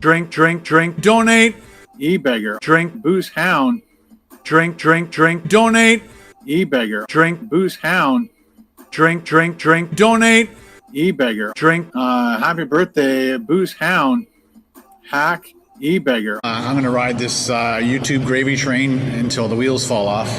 Drink, drink, drink, donate. E-beggar. Drink, Booze hound. drink, drink, drink, donate. E-beggar. Drink, Booze hound. drink, drink, drink, donate. E-beggar. Drink. Happy birthday, Booze hound. Hack. E-beggar. I'm going to ride this YouTube gravy train until the wheels fall off.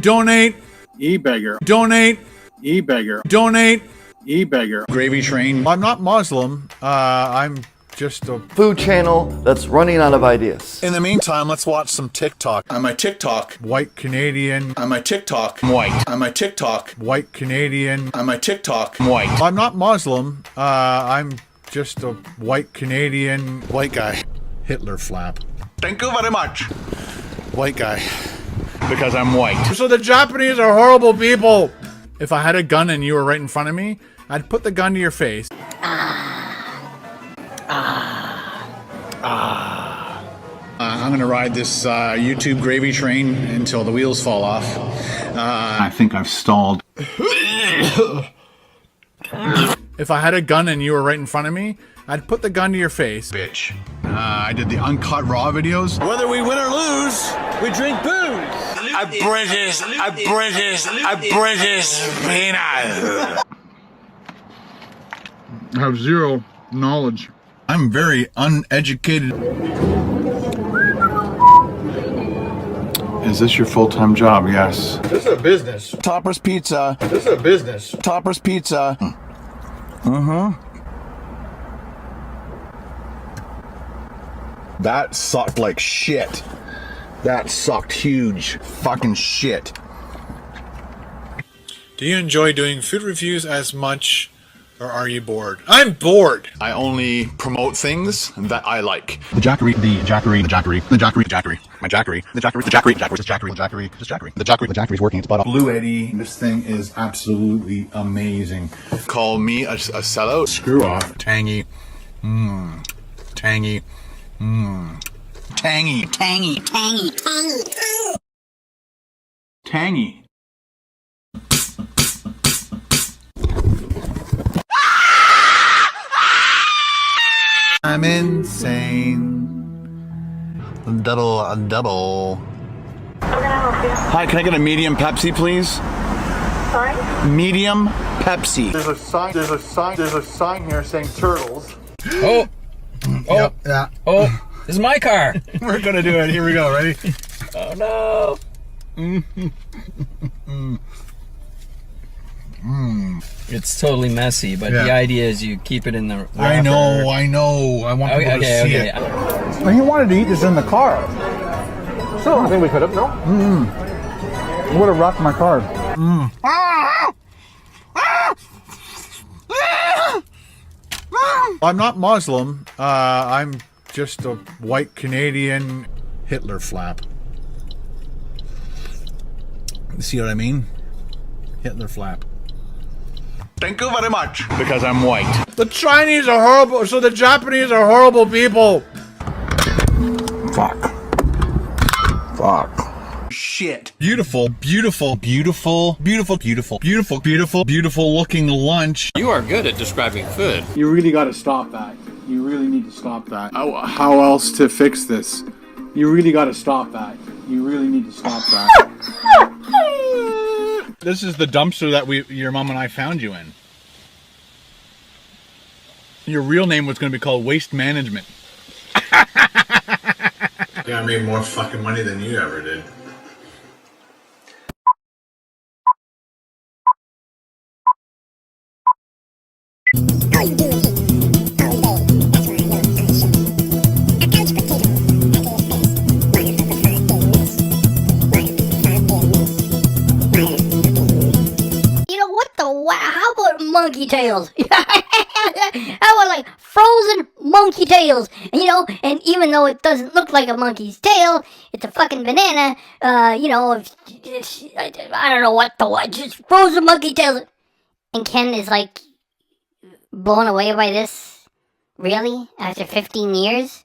Donate. E-beggar. Donate. E-beggar. Donate. E-beggar. Gravy train. I'm not Muslim. I'm just a food channel that's running out of ideas. In the meantime, let's watch some TikTok. On my TikTok. white Canadian. On my TikTok. I'm white. On my TikTok. White Canadian. On my TikTok. I'm white. I'm not Muslim. I'm just a white Canadian. White guy. Hitler flap. Thank you very much. White guy. Because I'm white. So the Japanese are horrible people. If I had a gun and you were right in front of me, I'd put the gun to your face. I'm going to ride this YouTube gravy train until the wheels fall off. I think I've stalled. If I had a gun and you were right in front of me, I'd put the gun to your face. Bitch. I did the uncut raw videos. Whether we win or lose, we drink booze. A British peanut. I have zero knowledge. I'm very uneducated. Is this your full-time job? Yes. This is a business. Topper's Pizza. This is a business. Topper's Pizza. That sucked like shit. That sucked huge. Fucking shit. Do you enjoy doing food reviews as much, or are you bored? I'm bored. I only promote things that I like. The Jackery, the Jackery, the Jackery, the Jackery, the Jackery, my Jackery, the Jackery, the Jackery, the Jackery, the Jackery, the Jackery, the Jackery, the Jackery, the Jackery's working its butt off. Blue Eddie, this thing is absolutely amazing. Call me a sellout. Screw off. Tangy. Tangy. Tangy. Tangy, tangy, tangy, tangy. Tangy. I'm insane. Double. Hi, can I get a medium Pepsi, please? Sorry? Medium Pepsi. There's a sign here saying turtles. Oh, Yep, yeah. oh, this is my car. We're gonna do it. Here we go. Ready? Oh no. It's totally messy, but the idea is you keep it in the wrapper. I know. I want people to see it. Well, he wanted to eat this in the car. So I think we could have, no? I would have rocked my car. I'm not Muslim. I'm just a white Canadian Hitler flap. See what I mean? Hitler flap. Thank you very much. Because I'm white. The Chinese are horrible, so the Japanese are horrible people. Fuck. Shit. Beautiful looking lunch. You are good at describing food. You really got to stop that. You really need to stop that. How else to fix this? You really got to stop that. You really need to stop that. This is the dumpster that your mom and I found you in. Your real name was going to be called Waste Management. Yeah, I made more fucking money than you ever did. All you do is eat all day. That's why I know I'm shit. A couch potato. I can his face. Minor of the 5 day miss. Minor of the 5 day miss. You know what the how about monkey tails? How about like frozen monkey tails? You know, and even though it doesn't look like a monkey's tail, it's a fucking banana. You know, I don't know what just frozen monkey tails. And Ken is like blown away by this? Really? After 15 years?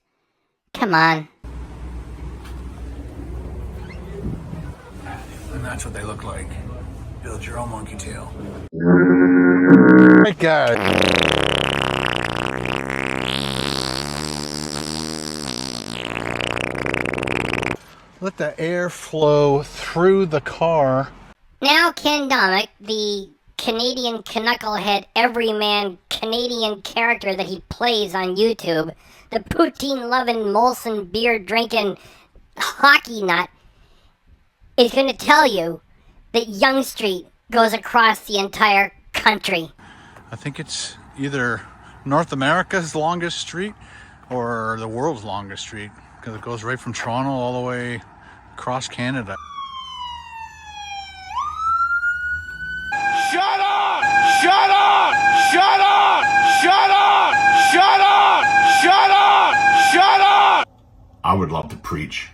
Come on. And that's what they look like. Build your own monkey tail. My God. let the air flow through the car. Now Ken Domik, the Canadian knucklehead everyman Canadian character that he plays on YouTube, the poutine-loving, Molson beer-drinking hockey nut, is going to tell you that Yonge Street goes across the entire country. I think it's either North America's longest street or the world's longest street, because it goes right from Toronto all the way across Canada. Shut up! Shut up! Shut up! Shut up! Shut up! Shut up! Shut up! I would love to preach,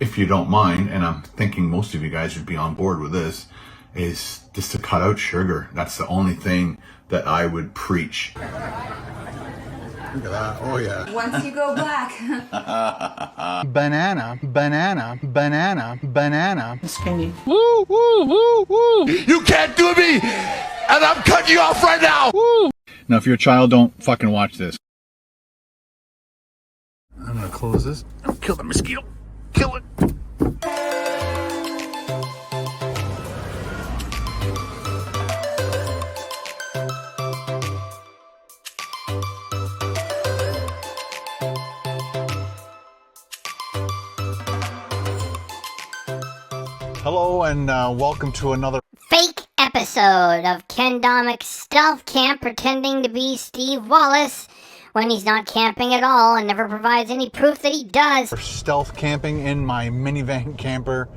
if you don't mind, and I'm thinking most of you guys would be on board with this, is just to cut out sugar. That's the only thing that I would preach. Look at that. Oh, yeah. Once you go black. Banana, banana, banana, banana. Skinny. Woo, woo, woo, woo. You can't do me! And I'm cutting you off right now! Woo. Now, if you're a child, don't fucking watch this. I'm gonna close this. Kill the mosquito. Kill it. Hello and welcome to another Fake episode of Ken Domik's stealth camp pretending to be Steve Wallace when he's not camping at all and never provides any proof that he does. stealth camping in my minivan camper.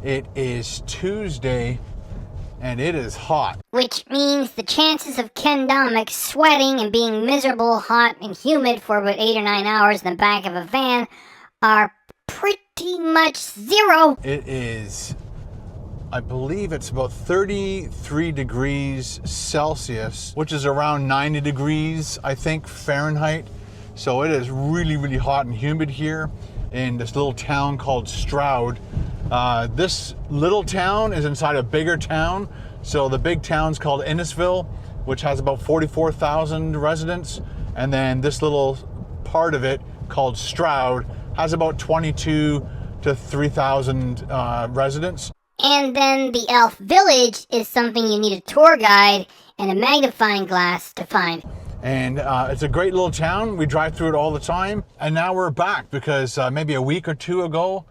It is Tuesday and it is hot. Which means the chances of Ken Domik sweating and being miserable, hot, and humid for about 8 or 9 hours in the back of a van are pretty much zero. It is, I believe it's about 33 degrees Celsius, which is around 90 degrees, I think, Fahrenheit. So it is really, really hot and humid here in this little town called Stroud. This little town is inside a bigger town. So the big town's called Innisfil, which has about 44,000 residents. And then this little part of it called Stroud has about 22 to 3,000 residents. And then the Elf Village is something you need a tour guide and a magnifying glass to find. And it's a great little town. We drive through it all the time. And now we're back because maybe a week or two ago,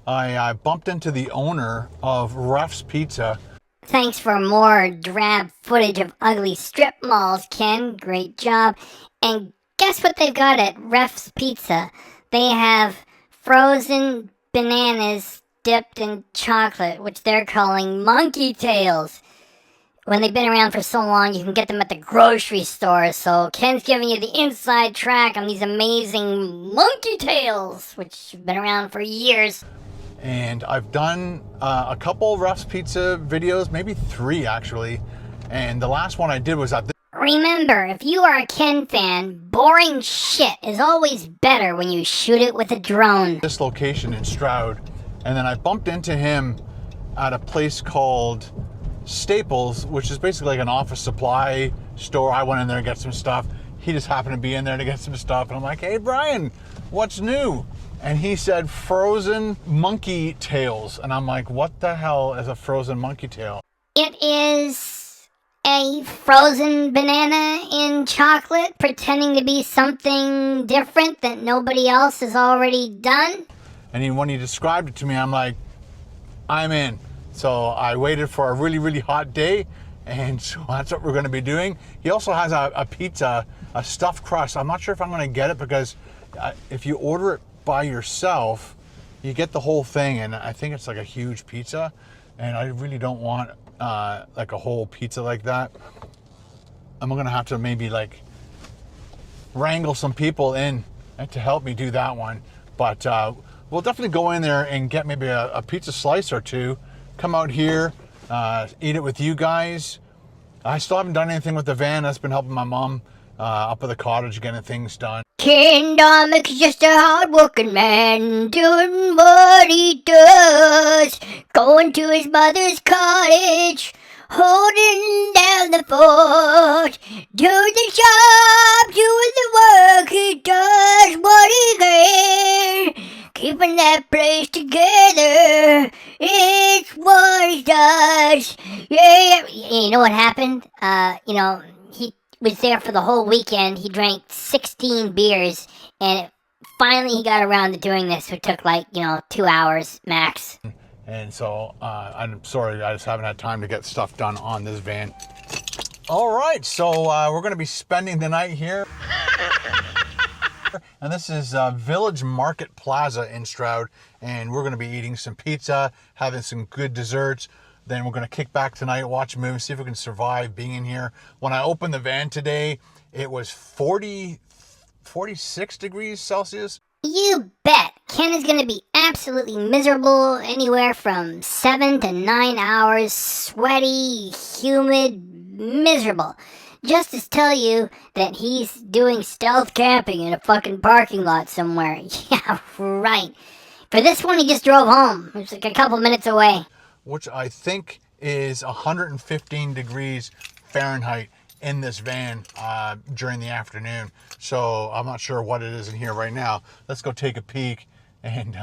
I bumped into the owner of Ref's Pizza. Thanks for more drab footage of ugly strip malls, Ken. Great job. And guess what they've got at Ref's Pizza? They have frozen bananas dipped in chocolate, which they're calling monkey tails. When they've been around for so long, you can get them at the grocery store. So Ken's giving you the inside track on these amazing monkey tails, which have been around for years. And I've done a couple Ref's Pizza videos, maybe 3 actually. And the last one I did was at this. Remember, if you are a Ken fan, boring shit is always better when you shoot it with a drone. This location in Stroud. And then I bumped into him at a place called Staples, which is basically like an office supply store. I went in there to get some stuff. He just happened to be in there to get some stuff. And I'm like, hey, Brian, what's new? And he said frozen monkey tails. And I'm like, what the hell is a frozen monkey tail? It is a frozen banana in chocolate pretending to be something different that nobody else has already done. And when he described it to me, I'm like, I'm in. So I waited for a really, really hot day, and so that's what we're going to be doing. He also has a pizza, a stuffed crust. I'm not sure if I'm going to get it because if you order it by yourself, you get the whole thing, and I think it's like a huge pizza, and I really don't want like a whole pizza like that. I'm going to have to maybe like wrangle some people in to help me do that one. But we'll definitely go in there and get maybe a pizza slice or two, come out here, eat it with you guys. I still haven't done anything with the van. That's been helping my mom up at the cottage getting things done. Ken Domik's just a hard-working man doing what he does. Going to his mother's cottage, holding down the fort. Doing the job, doing the work, he does what he can. Keep keeping that place together. It's what us. Yeah. You know what happened? He was there for the whole weekend. He drank 16 beers, and finally he got around to doing this. It took 2 hours max. And so I'm sorry, I just haven't had time to get stuff done on this van. All right, so we're going to be spending the night here. And this is Village Market Plaza in Stroud. And we're going to be eating some pizza, having some good desserts. Then we're going to kick back tonight, watch a movie, see if we can survive being in here. When I opened the van today, it was 46 degrees Celsius. You bet. Ken is going to be absolutely miserable anywhere from 7 to 9 hours, sweaty, humid, miserable. Just to tell you that he's doing stealth camping in a fucking parking lot somewhere. Yeah, right. For this one, he just drove home. It was like a couple minutes away. Which I think is 115 degrees Fahrenheit in this van during the afternoon. So I'm not sure what it is in here right now. Let's go take a peek and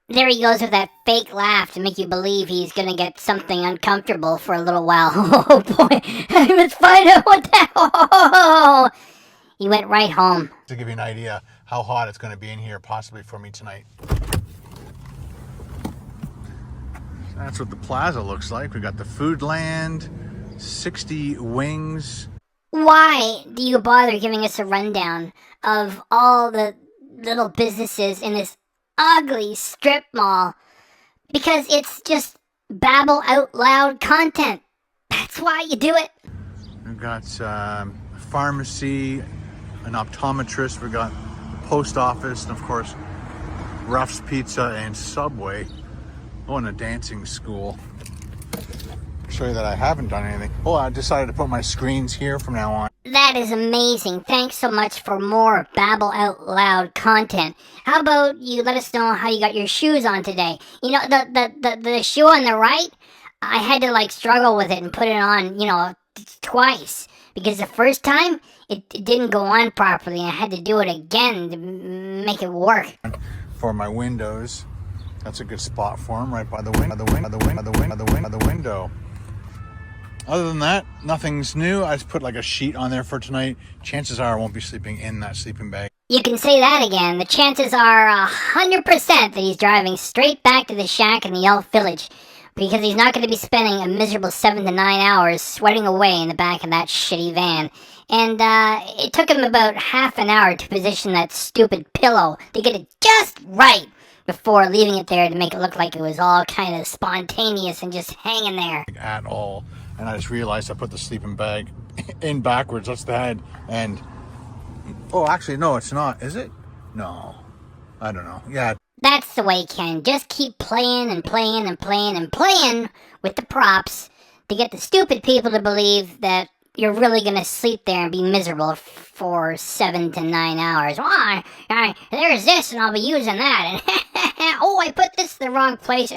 There he goes with that fake laugh to make you believe he's gonna get something uncomfortable for a little while. Oh boy, let's find out what that... Oh, he went right home. to give you an idea how hot it's going to be in here possibly for me tonight. That's what the plaza looks like. We got the Food Land, 60 wings. Why do you bother giving us a rundown of all the little businesses in this ugly strip mall? Because it's just babble out loud content. That's why you do it. We've got a pharmacy, an optometrist. We got the post office, and of course, Ruff's Pizza and Subway. Oh, and a dancing school. Show you that I haven't done anything. Oh, I decided to put my screens here from now on. That is amazing. Thanks so much for more babble out loud content. How about you let us know how you got your shoes on today? You know, the shoe on the right, I had to struggle with it and put it on, twice. Because the first time, it didn't go on properly. And I had to do it again to make it work. For my windows, that's a good spot for them, right by the window. Other than that, nothing's new. I just put a sheet on there for tonight. Chances are I won't be sleeping in that sleeping bag. You can say that again. The chances are 100% that he's driving straight back to the shack in the Elf Village. Because he's not going to be spending a miserable 7 to 9 hours sweating away in the back of that shitty van. And it took him about half an hour to position that stupid pillow to get it just right before leaving it there to make it look like it was all kind of spontaneous and just hanging there. At all. And I just realized I put the sleeping bag in backwards. That's the head. And, oh, actually, no, it's not. Is it? No. I don't know. Yeah. That's the way, Ken. Just keep playing and playing and playing and playing with the props to get the stupid people to believe that you're really going to sleep there and be miserable for 7 to 9 hours. Why? There's this and I'll be using that. And oh, I put this in the wrong place.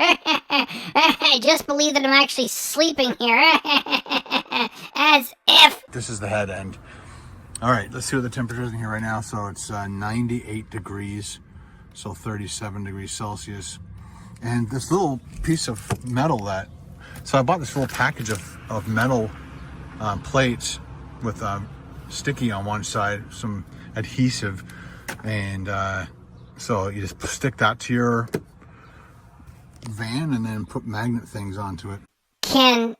Just believe that I'm actually sleeping here. As if. This is the head end. All right, let's see what the temperature is in here right now. So it's 98 degrees. So 37 degrees Celsius. And this little piece of metal so I bought this little package of metal plates with sticky on one side, some adhesive, and so you just stick that to your van and then put magnet things onto it. Ken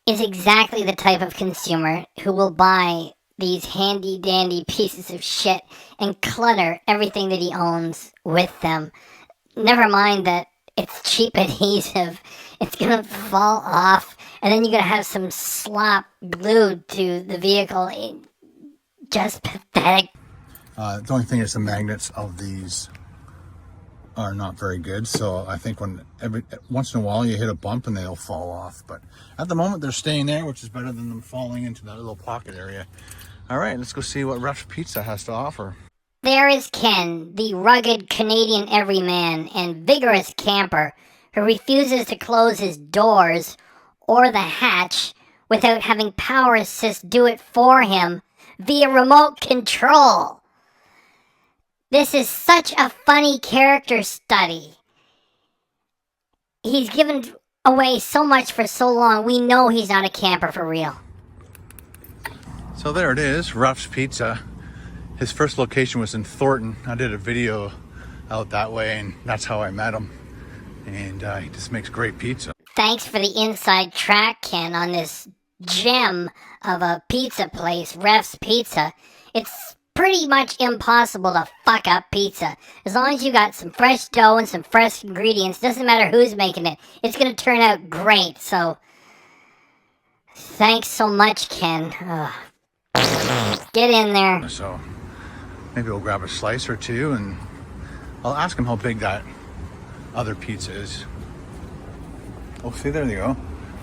is exactly the type of consumer who will buy these handy dandy pieces of shit and clutter everything that he owns with them. Never mind that it's cheap adhesive. It's gonna fall off, and then you're gonna have some slop glued to the vehicle. Just pathetic. The only thing is the magnets of these are not very good, so I think once in a while you hit a bump and they'll fall off. But at the moment they're staying there, which is better than them falling into that little pocket area. All right, let's go see what Ruff's Pizza has to offer. There is Ken, the rugged Canadian everyman and vigorous camper who refuses to close his doors or the hatch without having Power Assist do it for him via remote control. This is such a funny character study. He's given away so much for so long, we know he's not a camper for real. So there it is, Ruff's Pizza. His first location was in Thornton. I did a video out that way, and that's how I met him. And he just makes great pizza. Thanks for the inside track, Ken, on this gem of a pizza place, Ref's Pizza. It's pretty much impossible to fuck up pizza. As long as you got some fresh dough and some fresh ingredients, doesn't matter who's making it, it's gonna turn out great. So, thanks so much, Ken. Get in there. So, maybe we'll grab a slice or two, and I'll ask him how big that other pizza is. Oh, see, there you go.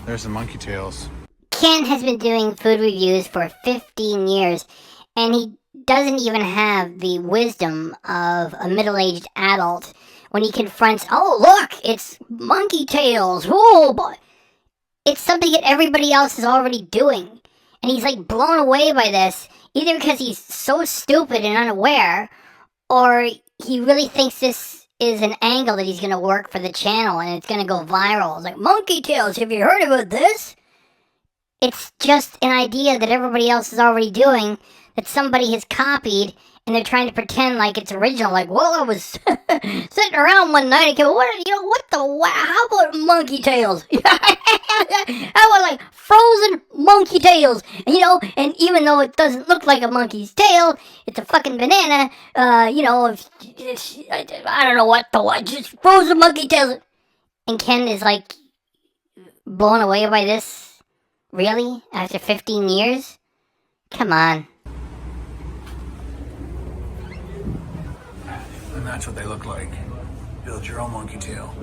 There's the monkey tails. Ken has been doing food reviews for 15 years, and he doesn't even have the wisdom of a middle-aged adult when he confronts, oh, look, it's monkey tails. Oh, boy. It's something that everybody else is already doing. And he's like blown away by this, either because he's so stupid and unaware, or he really thinks this is an angle that he's going to work for the channel and it's going to go viral. It's like, monkey tails, have you heard about this? It's just an idea that everybody else is already doing, that somebody has copied, and they're trying to pretend like it's original. Like, well, I was sitting around one night and go, how about monkey tails? How about like frozen monkey tails? And even though it doesn't look like a monkey's tail, it's a fucking banana. I don't know what just frozen monkey tails. And Ken is like blown away by this. Really? After 15 years? Come on. And that's what they look like. Build your own monkey tail.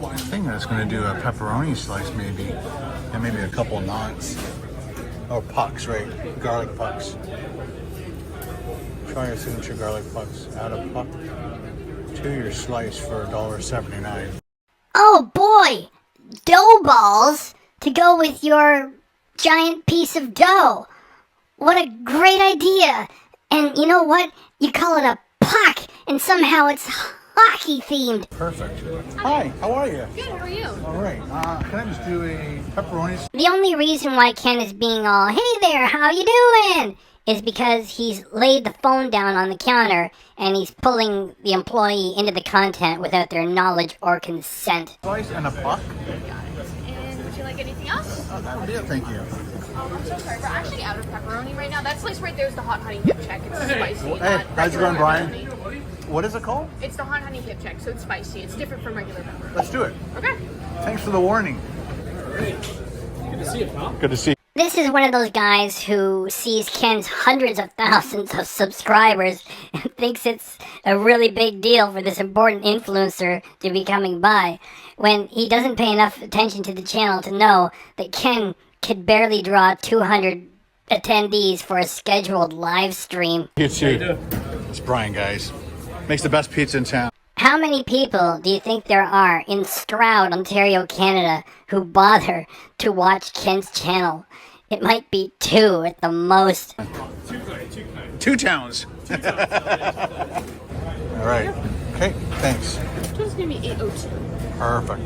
I think that's going to do a pepperoni slice maybe. And maybe a couple knots. Or pucks, right? Garlic pucks. Try your signature garlic pucks. Add a puck to your slice for $1.79. Oh boy! Dough balls to go with your giant piece of dough. What a great idea. And you know what? You call it a puck, and somehow it's hockey themed. Perfect. Hi, how are you? Good, how are you? All right. Can I just do a pepperoni? The only reason why Ken is being all, hey there, how you doing? Is because he's laid the phone down on the counter and he's pulling the employee into the content without their knowledge or consent. Slice and a puck? And would you like anything else? That would be it, thank you. I'm so sorry, we're actually out of pepperoni right now. That slice right there is the hot honey hip check. It's spicy. Hey, how's it going, Brian? Pepperoni. What is it called? It's the hot honey hip check, so it's spicy. It's different from regular pepperoni. Let's do it. Okay. Thanks for the warning. Good to see you, pal. Good to see you. This is one of those guys who sees Ken's hundreds of thousands of subscribers and thinks it's a really big deal for this important influencer to be coming by, when he doesn't pay enough attention to the channel to know that Ken could barely draw 200 attendees for a scheduled live stream. It's you. It's Brian, guys. Makes the best pizza in town. How many people do you think there are in Stroud, Ontario, Canada, who bother to watch Ken's channel? It might be 2 at the most. Two towns. All right. Okay, thanks. Just give me 802. Perfect.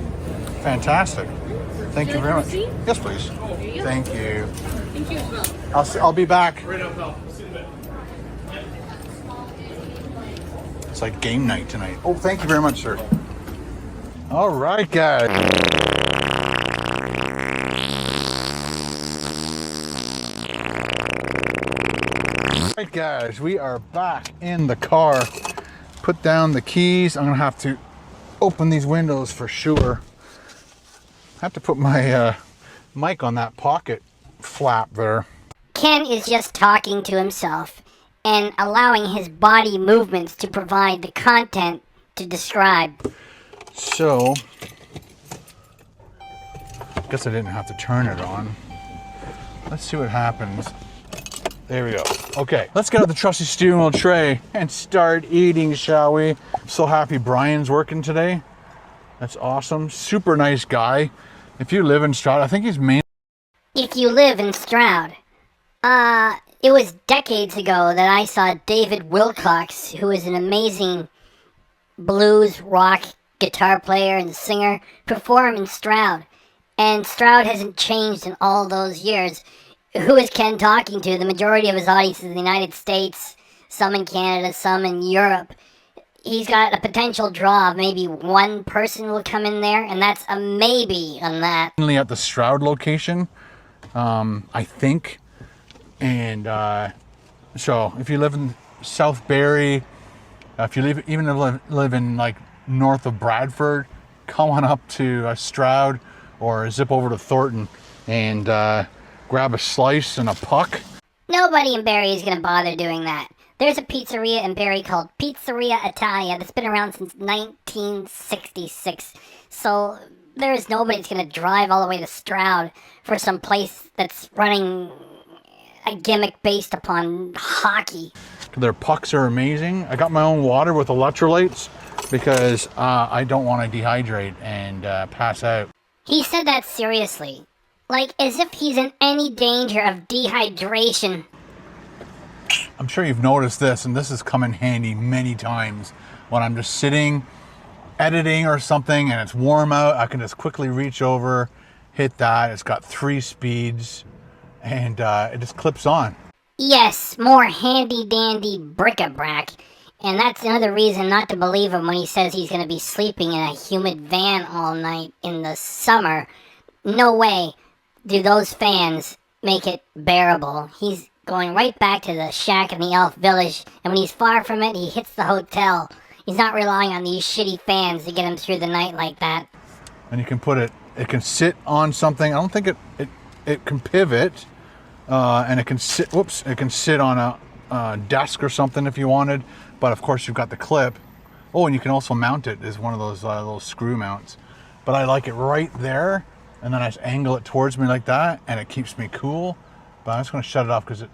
Fantastic. Thank you very much. receipt? Yes, please. Thank you. Thank you as well. I'll be back. It's like game night tonight. Oh, thank you very much, sir. All right, guys. All right, guys, we are back in the car. Put down the keys. I'm gonna have to open these windows for sure. I have to put my mic on that pocket flap there. Ken is just talking to himself and allowing his body movements to provide the content to describe. So, I guess I didn't have to turn it on. Let's see what happens. There we go. Okay, let's get out the trusty steering wheel tray and start eating, shall we? So happy Brian's working today. That's awesome. Super nice guy. If you live in Stroud, I think he's main. If you live in Stroud. It was decades ago that I saw David Wilcox, who is an amazing blues rock guitar player and singer, perform in Stroud. And Stroud hasn't changed in all those years. Who is Ken talking to? The majority of his audience is in the United States, some in Canada, some in Europe. He's got a potential draw of maybe one person will come in there, and that's a maybe on that. Only at the Stroud location, I think. And so if you live in South Barrie, if you live in like north of Bradford, come on up to Stroud or zip over to Thornton and grab a slice and a puck. Nobody in Barrie is going to bother doing that. There's a pizzeria in Barrie called Pizzeria Italia that's been around since 1966. So there's nobody that's going to drive all the way to Stroud for some place that's running a gimmick based upon hockey. Their pucks are amazing. I got my own water with electrolytes because I don't want to dehydrate and pass out. He said that seriously, like as if he's in any danger of dehydration. I'm sure you've noticed this, and this has come in handy many times when I'm just sitting, editing or something, and it's warm out. I can just quickly reach over, hit that. It's got 3 speeds, and it just clips on. Yes, more handy-dandy bric-a-brac. And that's another reason not to believe him when he says he's going to be sleeping in a humid van all night in the summer. No way do those fans make it bearable. He's going right back to the shack in the Elf Village, and when he's far from it, he hits the hotel. He's not relying on these shitty fans to get him through the night like that. And you can put it can sit on something. I don't think it can pivot, and it can sit, it can sit on a desk or something if you wanted, but of course you've got the clip. Oh, and you can also mount it as one of those little screw mounts. But I like it right there, and then I just angle it towards me like that, and it keeps me cool. But I'm just going to shut it off because it...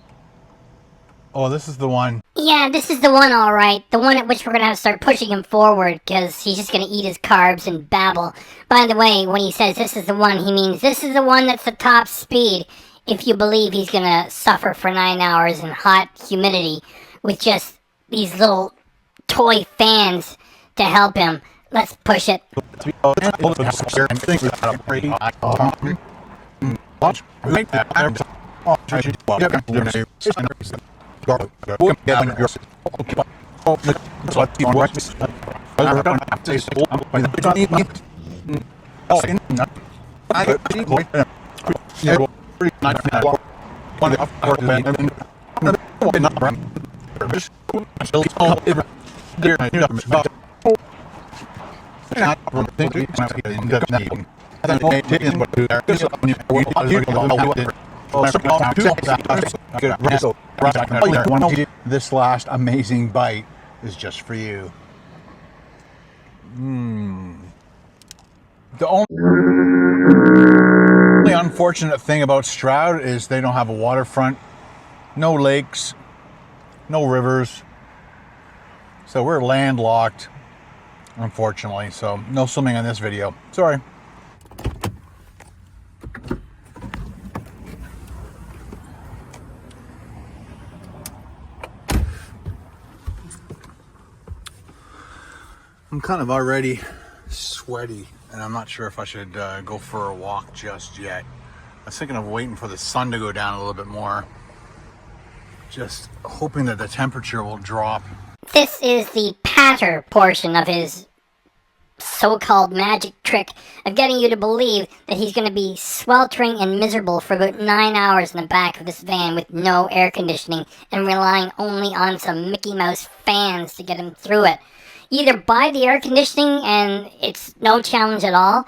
Oh, this is the one. Yeah, this is the one, all right. The one at which we're going to have to start pushing him forward because he's just going to eat his carbs and babble. By the way, when he says this is the one, he means this is the one that's the top speed. If you believe he's going to suffer for 9 hours in hot humidity with just these little toy fans to help him. Let's push it. This last amazing bite is just for you. The only unfortunate thing about Stroud is they don't have a waterfront, no lakes, no rivers. So we're landlocked, unfortunately. So no swimming in this video. Sorry. I'm kind of already sweaty, and I'm not sure if I should go for a walk just yet. I was thinking of waiting for the sun to go down a little bit more, just hoping that the temperature will drop. This is the patter portion of his so-called magic trick of getting you to believe that he's going to be sweltering and miserable for about 9 hours in the back of this van with no air conditioning and relying only on some Mickey Mouse fans to get him through it. Either buy the air conditioning and it's no challenge at all,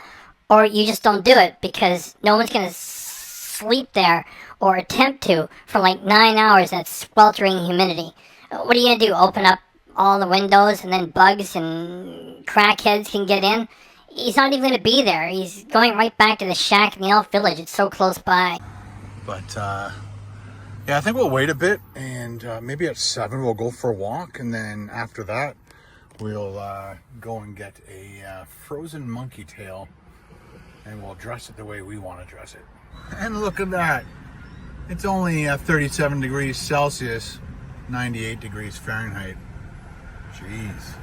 or you just don't do it because no one's going to sleep there or attempt to for like 9 hours in that sweltering humidity. What are you going to do, open up all the windows and then bugs and crackheads can get in? He's not even going to be there. He's going right back to the shack in the Elf Village. It's so close by. But yeah, I think we'll wait a bit, and maybe at 7 we'll go for a walk, and then after that we'll go and get a frozen monkey tail, and we'll dress it the way we want to dress it. And look at that. It's only 37 degrees Celsius, 98 degrees Fahrenheit. Jeez.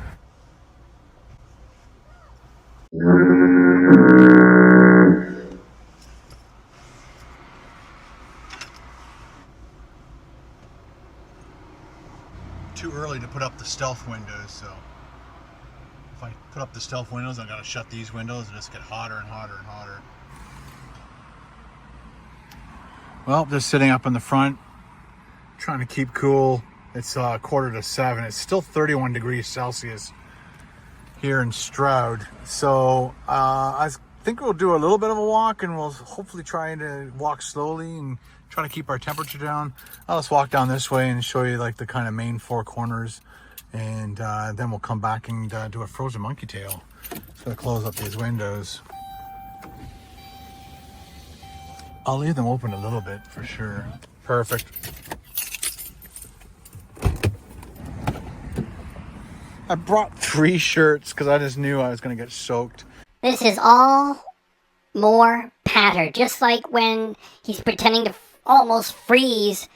Too early to put up the stealth windows, so if I put up the stealth windows, I gotta shut these windows and just get hotter and hotter and hotter. Well, just sitting up in the front, trying to keep cool. It's 6:45. It's still 31 degrees Celsius here in Stroud. So I think we'll do a little bit of a walk, and we'll hopefully try to walk slowly and try to keep our temperature down. I'll just walk down this way and show you like the kind of main four corners, and then we'll come back and do a frozen monkey tail. So close up these windows. I'll leave them open a little bit for sure. Perfect. I brought 3 shirts because I just knew I was going to get soaked. This is all more patter, just like when he's pretending to almost freeze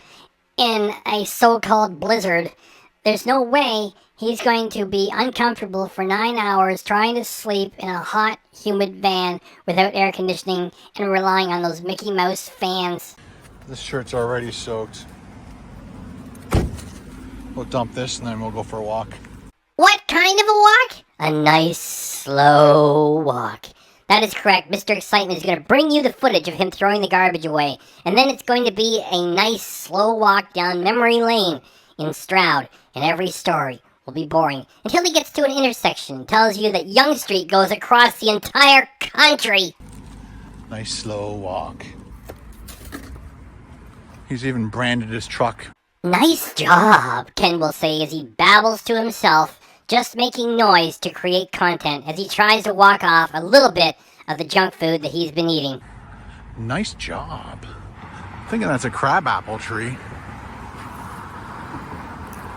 in a so-called blizzard. There's no way he's going to be uncomfortable for 9 hours trying to sleep in a hot, humid van without air conditioning and relying on those Mickey Mouse fans. This shirt's already soaked. We'll dump this and then we'll go for a walk. What kind of a walk? A nice, slow walk. That is correct. Mr. Excitement is going to bring you the footage of him throwing the garbage away. And then it's going to be a nice, slow walk down memory lane in Stroud. And every story will be boring until he gets to an intersection and tells you that Yonge Street goes across the entire country. Nice, slow walk. He's even branded his truck. Nice job, Ken will say as he babbles to himself, just making noise to create content as he tries to walk off a little bit of the junk food that he's been eating. Nice job. I'm thinking that's a crabapple tree.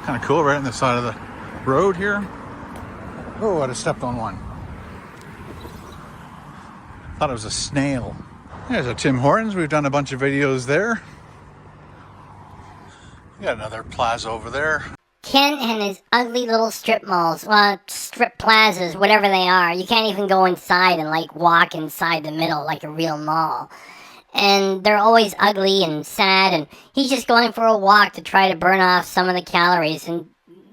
Kind of cool, right on the side of the road here. Oh, I just stepped on one. Thought it was a snail. There's a Tim Hortons. We've done a bunch of videos there. We got another plaza over there. Ken and his ugly little strip malls, well, strip plazas, whatever they are. You can't even go inside and like walk inside the middle like a real mall. And they're always ugly and sad, and he's just going for a walk to try to burn off some of the calories. And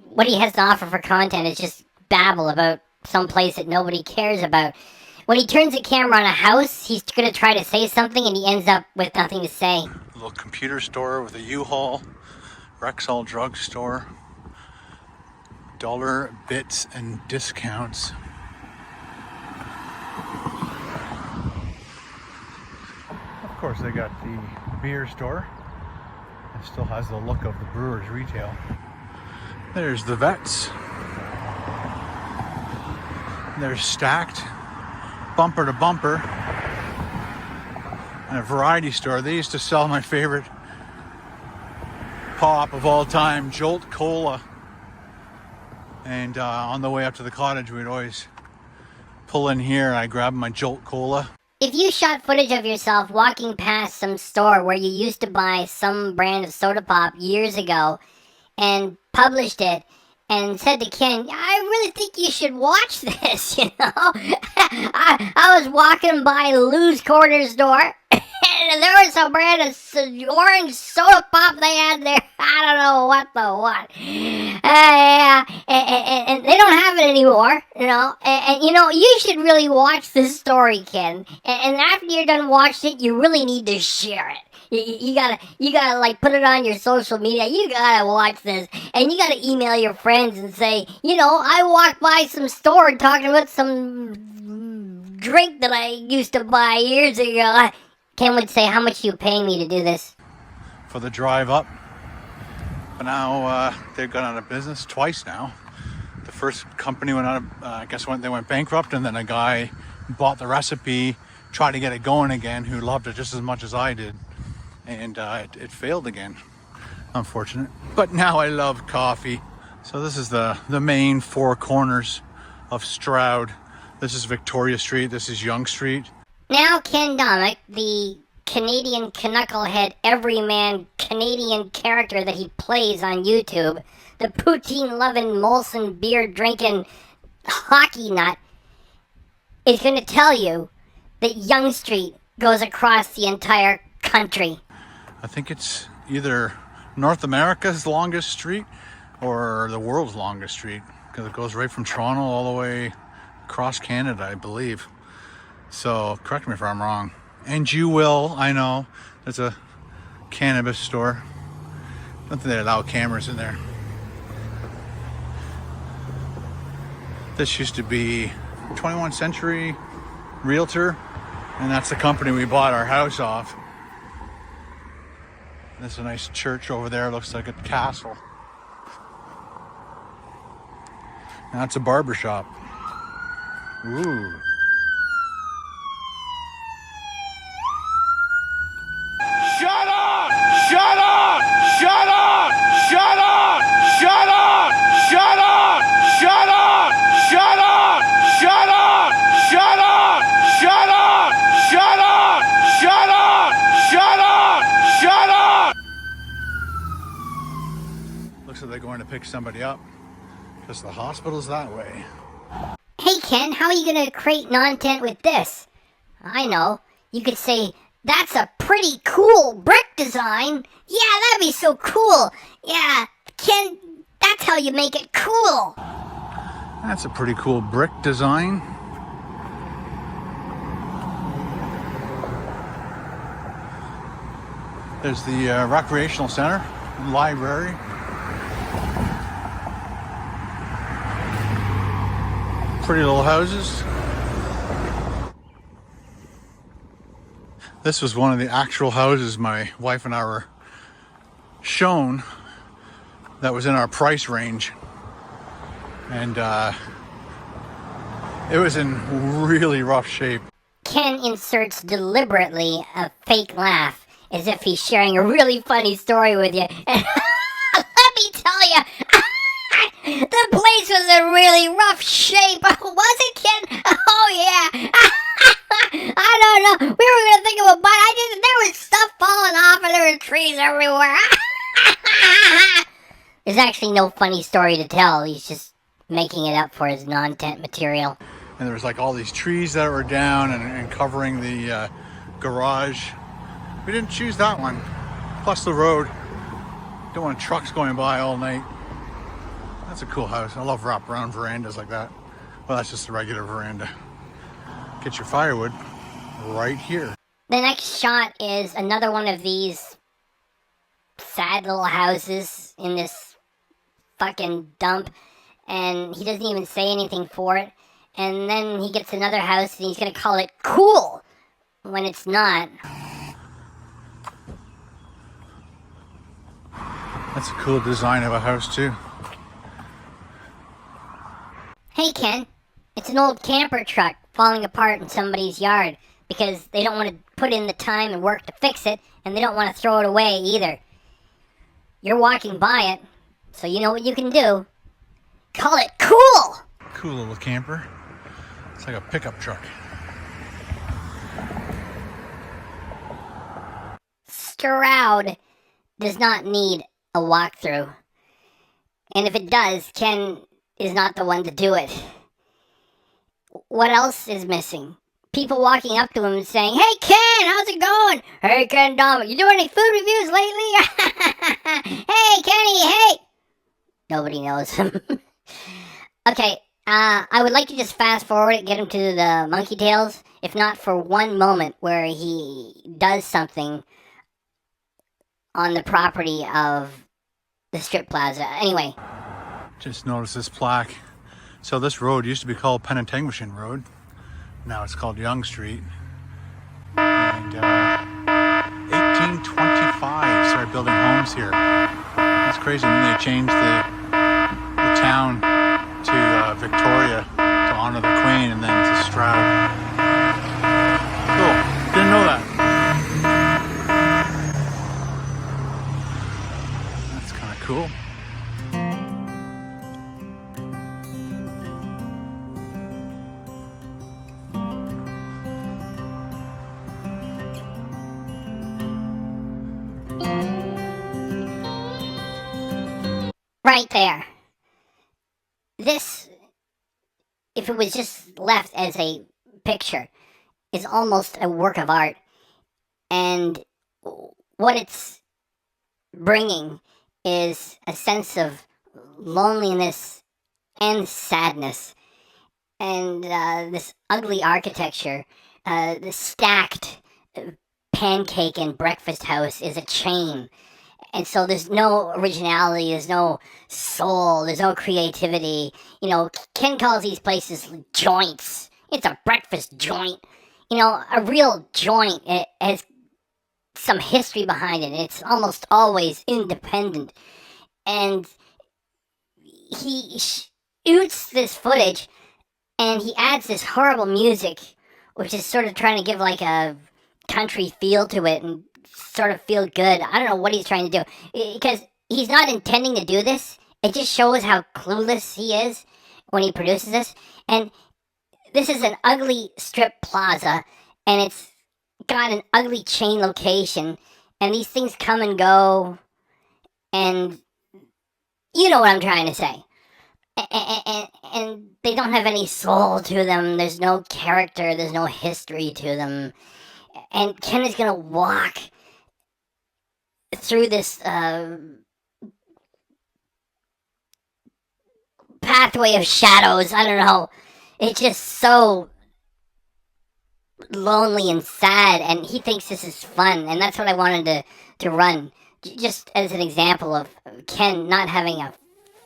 what he has to offer for content is just babble about some place that nobody cares about. When he turns the camera on a house, he's going to try to say something, and he ends up with nothing to say. A little computer store with a U-Haul, Rexall drugstore, dollar bits and discounts. Of course, they got the beer store. It still has the look of the brewer's retail. There's the vets. They're stacked, bumper to bumper. And a variety store. They used to sell my favorite pop of all time, Jolt Cola. And on the way up to the cottage, we'd always pull in here and I grab my Jolt Cola. If you shot footage of yourself walking past some store where you used to buy some brand of soda pop years ago and published it and said to Ken, I really think you should watch this, you know? I was walking by Lou's Corner store and there was some brand of orange soda pop they had there. I don't know what the what. And they don't have it anymore, you know. And you know, you should really watch this story, Ken. And after you're done watching it, you really need to share it. You gotta like put it on your social media. You gotta watch this, and you gotta email your friends and say, you know, I walked by some store talking about some drink that I used to buy years ago. Ken would say, how much are you paying me to do this? For the drive up. But now they've gone out of business twice now. The first company went out of, they went bankrupt, and then a guy bought the recipe, tried to get it going again, who loved it just as much as I did. And it failed again. Unfortunate. But now I love coffee. So this is the main four corners of Stroud. This is Victoria Street. This is Yonge Street. Now Ken Domik, the Canadian knucklehead everyman Canadian character that he plays on YouTube, the poutine-loving, Molson beer-drinking hockey nut, is going to tell you that Yonge Street goes across the entire country. I think it's either North America's longest street or the world's longest street, because it goes right from Toronto all the way across Canada, I believe. So correct me if I'm wrong. And you will, I know, there's a cannabis store. I don't think they allow cameras in there. This used to be 21st Century Realtor, and that's the company we bought our house off. There's a nice church over there, looks like a castle. Now it's a barber shop. Ooh. Shut up! Shut up! Shut up! Shut up! Shut up! Shut up! Shut up! Shut up! Shut up! Shut up! Shut up! Shut up! Shut up! Shut up! Shut up! Looks like they're going to pick somebody up because the hospital's that way. Hey Ken, how are you gonna create content with this? I know. You could say, that's a pretty cool brick design. Yeah, that'd be so cool. Yeah, Ken, that's how you make it cool. That's a pretty cool brick design. There's the recreational center, library. Pretty little houses. This was one of the actual houses my wife and I were shown that was in our price range. And it was in really rough shape. Ken inserts deliberately a fake laugh as if he's sharing a really funny story with you. And let me tell you, the place was in really rough shape. Was it, Ken? Oh, yeah. I don't know. We were going to think of a bite. There was stuff falling off and there were trees everywhere. There's actually no funny story to tell. He's just making it up for his content material. And there was like all these trees that were down and covering the garage. We didn't choose that one. Plus the road. Don't want trucks going by all night. That's a cool house. I love wraparound verandas like that. Well, that's just a regular veranda. Get your firewood right here. The next shot is another one of these sad little houses in this fucking dump. And he doesn't even say anything for it. And then he gets another house and he's gonna call it cool when it's not. That's a cool design of a house too. Hey Ken, it's an old camper truck falling apart in somebody's yard because they don't want to put in the time and work to fix it, and they don't want to throw it away either. You're walking by it, so you know what you can do. Call it cool! Cool little camper. It's like a pickup truck. Stroud does not need a walkthrough. And if it does, Ken is not the one to do it. What else is missing? People walking up to him and saying, "Hey Ken, how's it going? Hey Ken Domik, you doing any food reviews lately?" Hey Kenny, hey! Nobody knows him. Okay, I would like to just fast forward and get him to the monkey tails, if not for one moment where he does something on the property of the strip plaza. Anyway. Just noticed this plaque. So this road used to be called Penetangwishin Road. Now it's called Yonge Street. And 1825 started building homes here. That's crazy. And then they changed the town to Victoria to honor the Queen, and then to Stroud. Cool. Didn't know that. That's kind of cool. right there. This, if it was just left as a picture, is almost a work of art. And what it's bringing is a sense of loneliness and sadness. And this ugly architecture, the stacked pancake and breakfast house is a chain. And so there's no originality, there's no soul, there's no creativity. You know, Ken calls these places joints. It's a breakfast joint. You know, a real joint, it has some history behind it. It's almost always independent. And he shoots this footage and he adds this horrible music, which is sort of trying to give like a country feel to it and sort of feel good. I don't know what he's trying to do, because he's not intending to do this. It just shows how clueless he is when he produces this. And this is an ugly strip plaza, and it's got an ugly chain location, and these things come and go, and you know what I'm trying to say. And they don't have any soul to them. There's no character. There's no history to them. And Ken is going to walk through this pathway of shadows. I don't know. It's just so lonely and sad, and he thinks this is fun, and that's what I wanted to run. Just as an example of Ken not having a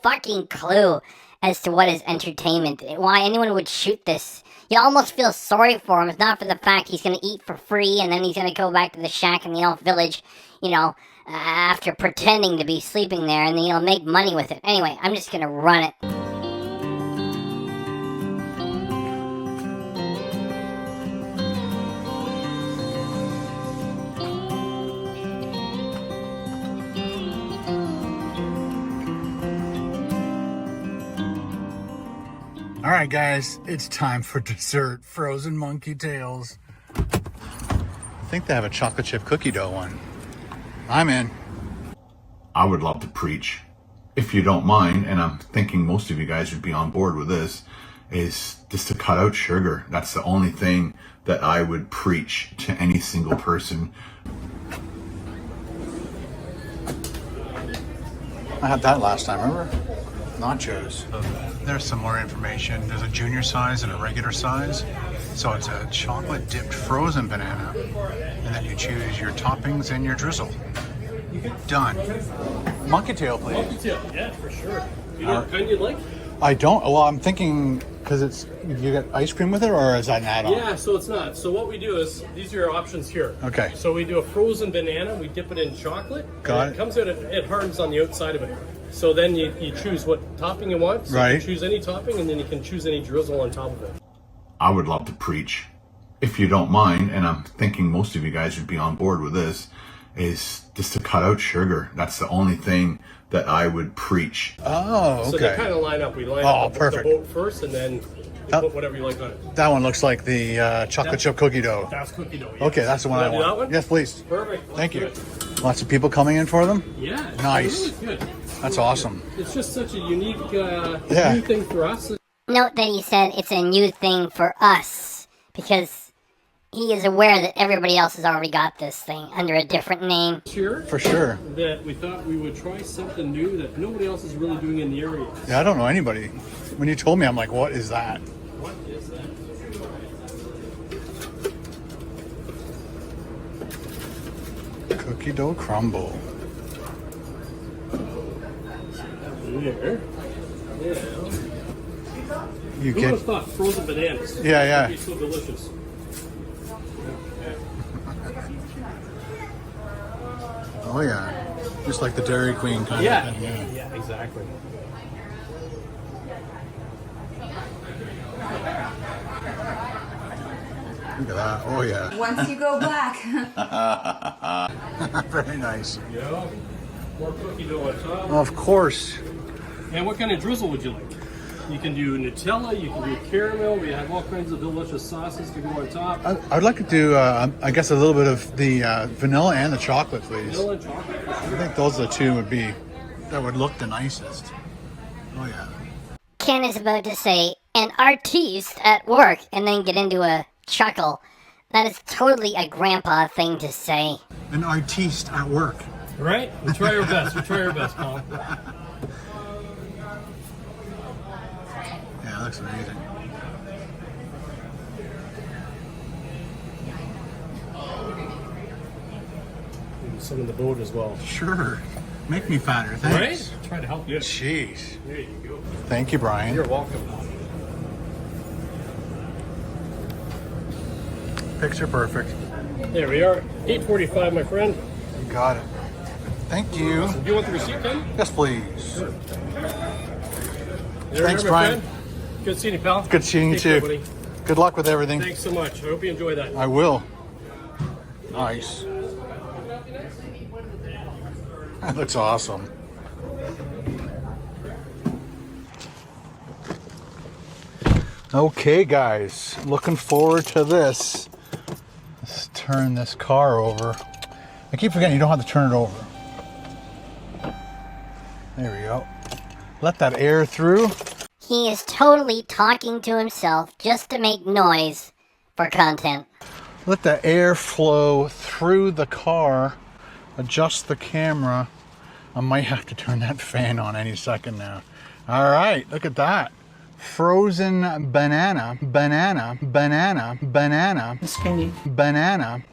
fucking clue as to what is entertainment, why anyone would shoot this. You almost feel sorry for him, if not for the fact he's going to eat for free, and then he's going to go back to the shack in the elf village, you know, after pretending to be sleeping there, and then he'll make money with it. Anyway, I'm just going to run it. All right, guys, it's time for dessert. Frozen monkey tails. I think they have a chocolate chip cookie dough one. I'm in. I would love to preach, if you don't mind, and I'm thinking most of you guys would be on board with this, is just to cut out sugar. That's the only thing that I would preach to any single person. I had that last time, remember? Nachos. There's some more information. There's a junior size and a regular size. So it's a chocolate dipped frozen banana. And then you choose your toppings and your drizzle. Done. Monkey tail, please. Monkey tail, yeah, for sure. You know what kind you'd like? I don't. Well, I'm thinking, because it's, you get ice cream with it, or is that an add-on? Yeah, so it's not. So what we do is, these are your options here. Okay. So we do a frozen banana, we dip it in chocolate. Got it. it. Comes out, it hardens on the outside of it. So then you choose what topping you want. So right. You can choose any topping, and then you can choose any drizzle on top of it. I would love to preach, if you don't mind, and I'm thinking most of you guys would be on board with this, is just to cut out sugar. That's the only thing that I would preach. Oh, okay. So they kind of line up. We line up the boat first, and then you put whatever you like on it. That one looks like the chocolate chip cookie dough. That's cookie dough. Yes. Okay, that's the one I want. That one? Yes, please. Perfect. Thank you. Lots of people coming in for them? Yeah. Nice. Really good. That's awesome. It's just such a unique new thing for us. Note that he said it's a new thing for us, because he is aware that everybody else has already got this thing under a different name. Sure. For sure. That we thought we would try something new that nobody else is really doing in the area. Yeah, I don't know anybody. When you told me, I'm like, what is that? What is that? Cookie dough crumble. There. Yeah. You Who would get. have thought frozen bananas? Yeah, yeah. It'd be so delicious. Oh yeah, just like the Dairy Queen kind Yeah. of thing. Yeah. Yeah, exactly. Look at that. Oh yeah. Once you go black. Very nice. Yeah. More cookie dough on top. Of course. And what kind of drizzle would you like? You can do Nutella, you can do caramel, we have all kinds of delicious sauces to go on top. I'd like to do, I guess, a little bit of the vanilla and the chocolate, please. Vanilla and chocolate. I think those are the two would be that would look the nicest. Oh yeah. Ken is about to say, an artiste at work, and then get into a chuckle. That is totally a grandpa thing to say. An artiste at work. Right? We try our best. We try our best, Paul. Yeah, it looks amazing. Some in the boat as well. Sure. Make me fatter, thanks. Right? Try to help you. Jeez. There you go. Thank you, Brian. You're welcome. Picture perfect. There we are. 8:45, my friend. You got it. Thank you. Do you want the receipt, Ken? Yes, please. There Thanks, we are, my Brian. friend. Good seeing you, pal. Good seeing you Take care, too. buddy. Good luck with everything. Thanks so much. I hope you enjoy that. I will. Nice. That looks awesome. Okay, guys, looking forward to this. Let's turn this car over. I keep forgetting you don't have to turn it over. There we go. Let that air through. He is totally talking to himself just to make noise for content. Let the air flow through the car. Adjust the camera. I might have to turn that fan on any second now. All right, look at that. Frozen banana, banana, banana, banana, banana.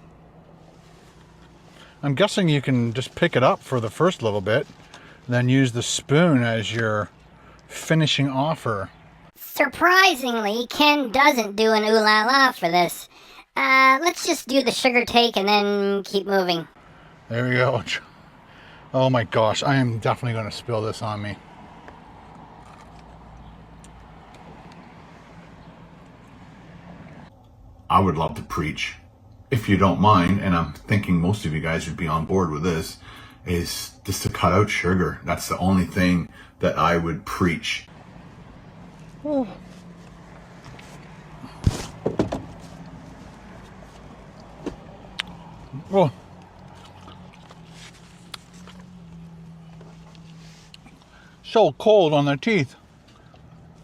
I'm guessing you can just pick it up for the first little bit, then use the spoon as your finishing offer. Surprisingly, Ken doesn't do an ooh la la for this. Let's just do the sugar take and then keep moving. There we go. Oh my gosh, I am definitely going to spill this on me. I would love to preach, if you don't mind, and I'm thinking most of you guys would be on board with this, is just to cut out sugar. That's the only thing that I would preach. Oh. Oh. So cold on their teeth.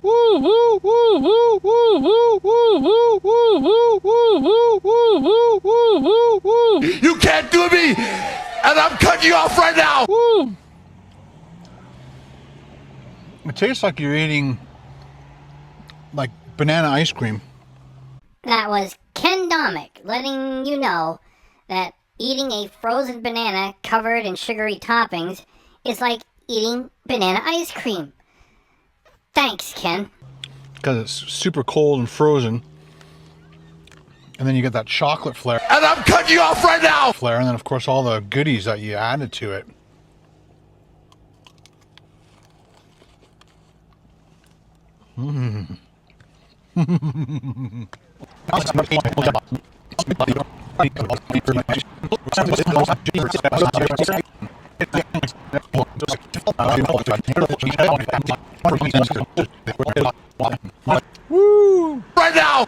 Woo woo woo woo woo woo woo woo woo woo woo woo woo woo. You can't do me, and I'm cutting you off right now. Woo. It tastes like you're eating like banana ice cream. That was Ken Domik letting you know that eating a frozen banana covered in sugary toppings is like eating banana ice cream. Thanks, Ken. Because it's super cold and frozen. And then you get that chocolate flair. And I'm cutting you off right now. Flair, and then of course all the goodies that you added to it. Mm. Woo! Right now.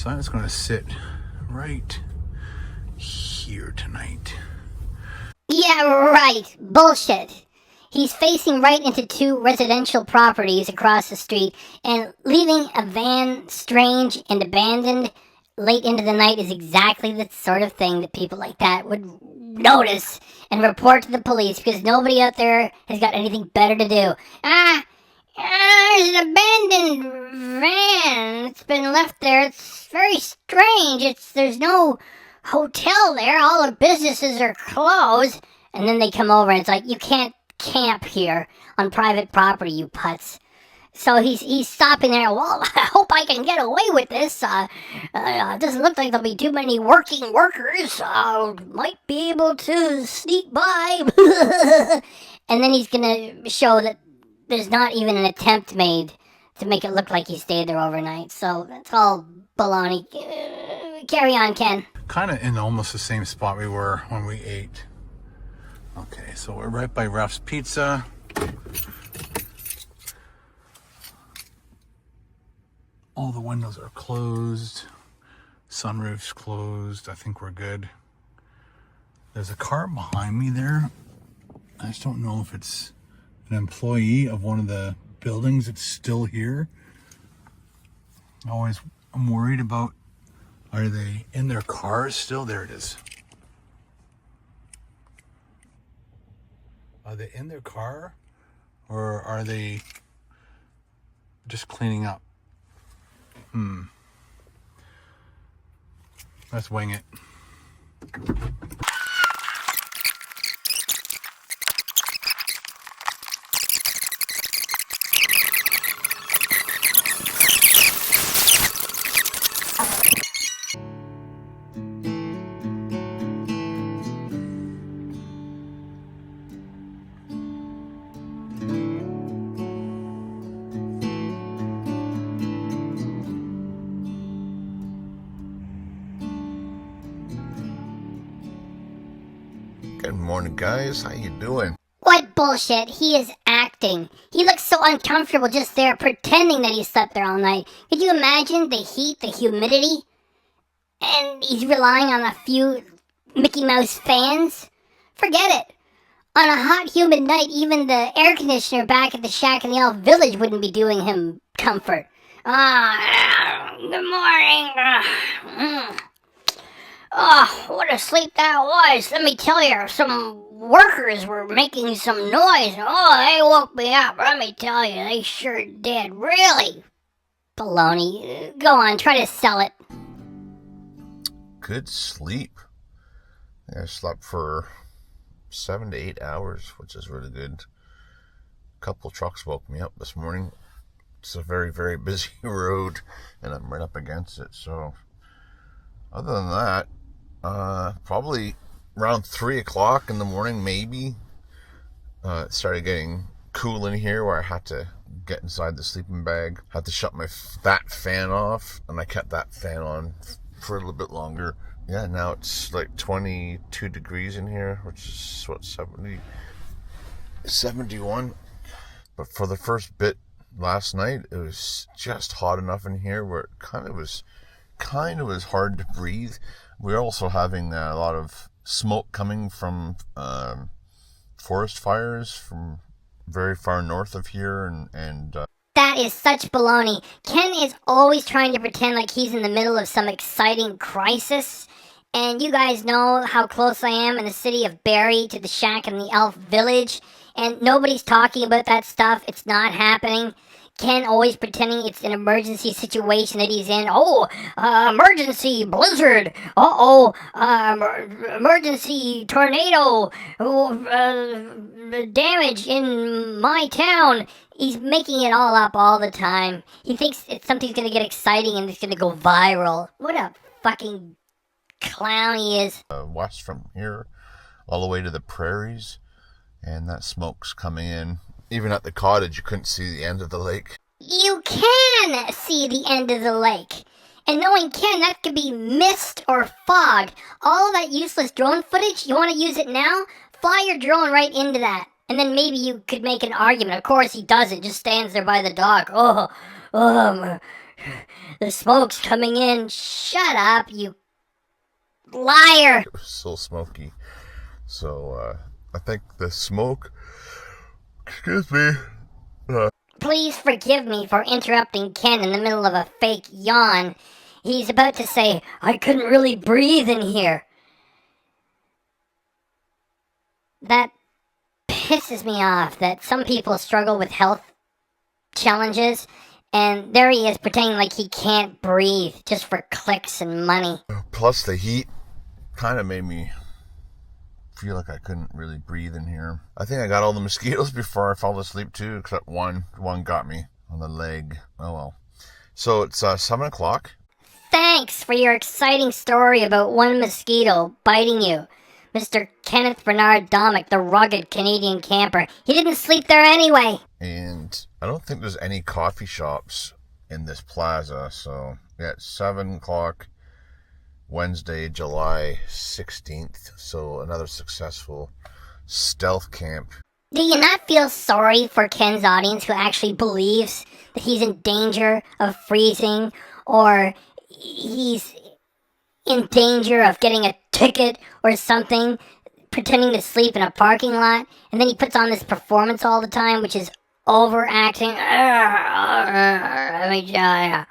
So I'm just going to sit right here tonight. Yeah, right. Bullshit. He's facing right into 2 residential properties across the street, and leaving a van strange and abandoned late into the night is exactly the sort of thing that people like that would notice and report to the police, because nobody out there has got anything better to do. There's an abandoned van. It's been left there. It's very strange. There's no hotel there. All the businesses are closed. And then they come over and it's like, you can't camp here on private property, you putz. So he's stopping there. Well, I hope I can get away with this. It doesn't look like there'll be too many working workers. Might be able to sneak by. And then he's gonna show that there's not even an attempt made to make it look like he stayed there overnight. So that's all baloney. Carry on, Ken. Kind of in almost the same spot we were when we ate. Okay, so we're right by Ruff's Pizza. All the windows are closed. Sunroof's closed. I think we're good. There's a car behind me there. I just don't know if it's an employee of one of the buildings that's still here. I'm worried about, are they in their cars still? There it is. Are they in their car, or are they just cleaning up? Let's wing it. Good morning, guys. How you doing? What bullshit? He is acting. He looks so uncomfortable just there, pretending that he slept there all night. Could you imagine the heat, the humidity? And he's relying on a few Mickey Mouse fans? Forget it. On a hot, humid night, even the air conditioner back at the shack in the Elf Village wouldn't be doing him comfort. Good morning. Oh, what a sleep that was. Let me tell you, some workers were making some noise. Oh, they woke me up. Let me tell you, they sure did. Really? Baloney. Go on, try to sell it. Good sleep. I slept for 7 to 8 hours, which is really good. A couple trucks woke me up this morning. It's a very, very busy road, and I'm right up against it. So, other than that, probably around 3 o'clock in the morning, maybe, it started getting cool in here where I had to get inside the sleeping bag. Had to shut that fan off, and I kept that fan on for a little bit longer. Yeah, now it's like 22 degrees in here, which is what, 71. But for the first bit last night, it was just hot enough in here where it kind of was hard to breathe. We're also having a lot of smoke coming from forest fires from very far north of here, and That is such baloney. Ken is always trying to pretend like he's in the middle of some exciting crisis. And you guys know how close I am in the city of Barrie to the shack in the Elf Village. And nobody's talking about that stuff. It's not happening. Ken always pretending it's an emergency situation that he's in. Emergency blizzard. Emergency tornado. Damage in my town. He's making it all up all the time. He thinks something's going to get exciting and it's going to go viral. What a fucking clown he is. west from here all the way to the prairies, and that smoke's coming in. Even at the cottage, you couldn't see the end of the lake. You can see the end of the lake. And knowing Ken, that could be mist or fog. All that useless drone footage, you want to use it now? Fly your drone right into that. And then maybe you could make an argument. Of course he doesn't, just stands there by the dock. The smoke's coming in. Shut up, you liar. It was so smoky. So, I think the smoke, excuse me. Please forgive me for interrupting Ken in the middle of a fake yawn. He's about to say, I couldn't really breathe in here. That pisses me off that some people struggle with health challenges, and there he is pretending like he can't breathe just for clicks and money. Plus the heat kind of made me feel like I couldn't really breathe in here. I think I got all the mosquitoes before I fell asleep too, except one got me on the leg. Oh well. So it's 7 o'clock. Thanks for your exciting story about one mosquito biting you, Mr. Kenneth Bernard Domik, the rugged Canadian camper. He didn't sleep there anyway. And I don't think there's any coffee shops in this plaza, so yeah, it's 7 o'clock, Wednesday, July 16th. So another successful stealth camp. Do you not feel sorry for Ken's audience who actually believes that he's in danger of freezing, or he's in danger of getting a ticket or something, pretending to sleep in a parking lot, and then he puts on this performance all the time, which is overacting? Let me tell you,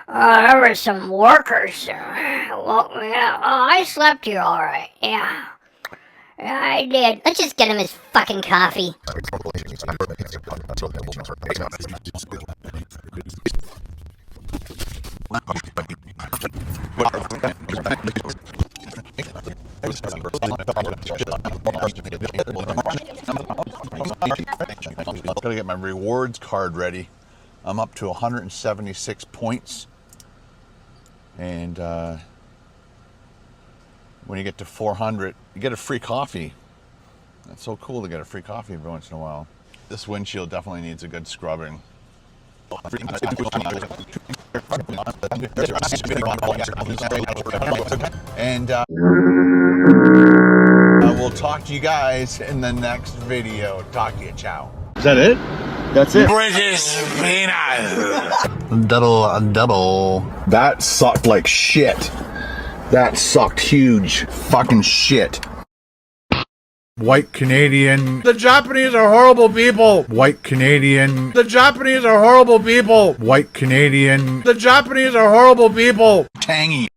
there were some workers. Well, yeah, I slept here all right. Yeah, I did. Let's just get him his fucking coffee. Gotta get my rewards card ready. I'm up to 176 points. And when you get to 400, you get a free coffee. That's so cool to get a free coffee every once in a while. This windshield definitely needs a good scrubbing. And we'll talk to you guys in the next video. Talk to you, ciao. Is that it? That's it. British peanut. Double. That sucked like shit. That sucked huge fucking shit. White Canadian. The Japanese are horrible people. White Canadian. The Japanese are horrible people. White Canadian. The Japanese are horrible people. Tangy.